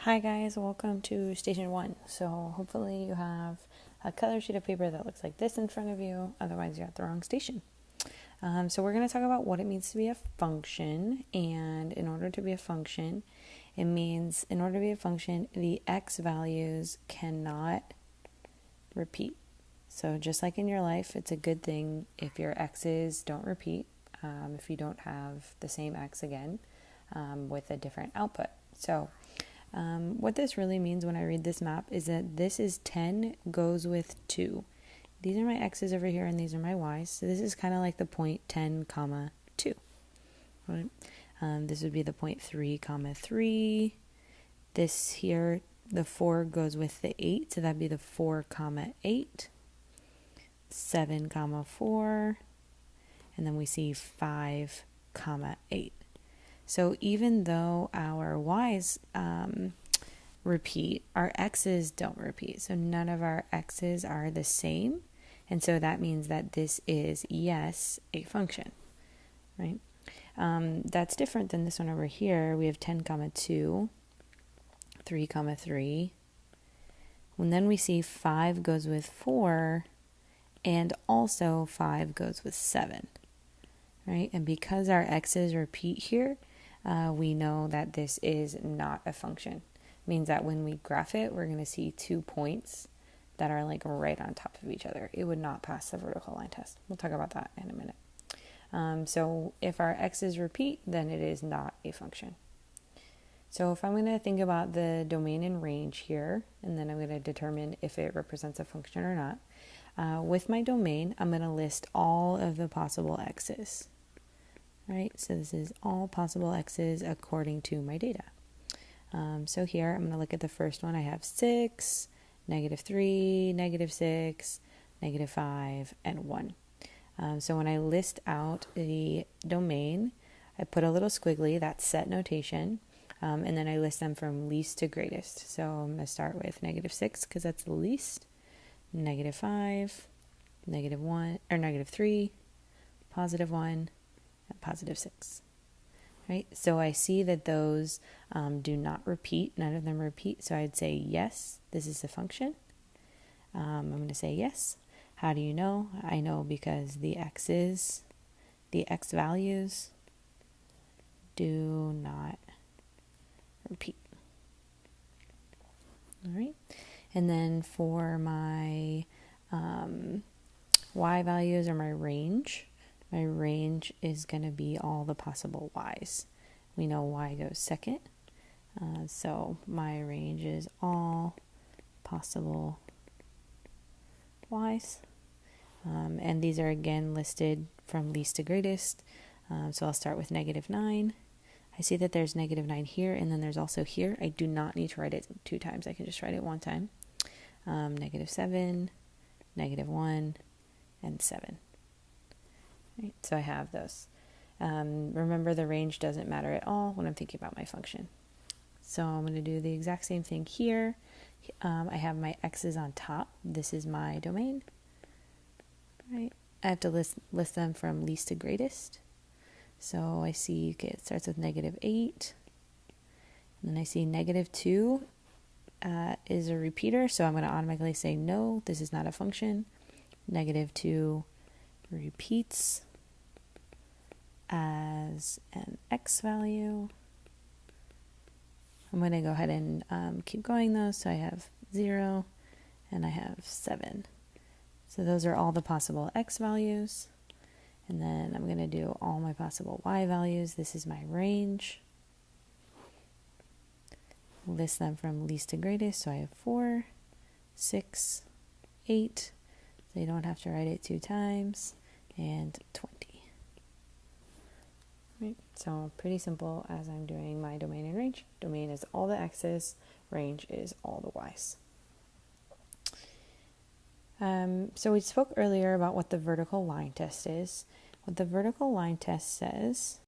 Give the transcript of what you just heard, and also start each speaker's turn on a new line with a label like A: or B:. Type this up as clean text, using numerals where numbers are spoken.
A: Hi guys, welcome to Station 1. So hopefully you have a color sheet of paper that looks like this in front of you, otherwise you're at the wrong station. So we're going to talk about what it means to be a function, and in order to be a function, it means in order to be a function, the x values cannot repeat. So just like in your life, it's a good thing if your x's don't repeat, if you don't have the same x again with a different output. So what this really means when I read this map is that this is 10 goes with 2. These are my x's over here and these are my y's. So this is kind of like the point 10, comma 2. Right? This would be the point 3, comma 3. This here, the 4 goes with the 8, so that'd be the 4, comma 8. 7, comma 4. And then we see 5, comma 8. So even though our y's repeat, our x's don't repeat. So none of our x's are the same. And so that means that this is, yes, a function, right? That's different than this one over here. We have 10, comma 2, 3, comma 3. And then we see 5 goes with 4, and also 5 goes with 7, right? And because our x's repeat here, we know that this is not a function. It means that when we graph it, we're going to see 2 points that are like right on top of each other. It would not pass the vertical line test. We'll talk about that in a minute. So if our x's repeat, then it is not a function. So if I'm going to think about the domain and range here, and then I'm going to determine if it represents a function or not, with my domain, I'm going to list all of the possible x's. Right, so this is all possible x's according to my data. So here I'm going to look at the first one. I have 6, -3, -6, -5, and 1. So when I list out the domain, I put a little squiggly, that's set notation, and then I list them from least to greatest. So I'm going to start with -6 because that's the least, -5, -1, or -3, +1, +6, right? So I see that those do not repeat. None of them repeat. So I'd say, yes, this is a function. I'm going to say yes. How do you know? I know because the x values do not repeat. All right. And then for my y values or my range is going to be all the possible y's. We know y goes second, so my range is all possible y's. And these are again listed from least to greatest. So I'll start with -9. I see that there's -9 here, and then there's also here. I do not need to write it 2 times. I can just write it 1 time. -7, -1, and 7. Right, so I have those. Remember, the range doesn't matter at all when I'm thinking about my function. So I'm going to do the exact same thing here. I have my x's on top. This is my domain. Right. I have to list them from least to greatest. So I see, okay, it starts with -8. And then I see -2 is a repeater. So I'm going to automatically say, no, this is not a function. -2 repeats as an x value. I'm going to go ahead and keep going though. So I have 0 and I have 7. So those are all the possible x values. And then I'm going to do all my possible y values. This is my range. List them from least to greatest. So I have 4, 6, 8. So you don't have to write it 2 times. And 20. Right. So pretty simple as I'm doing my domain and range. Domain is all the x's, range is all the y's. So we spoke earlier about what the vertical line test is. What the vertical line test says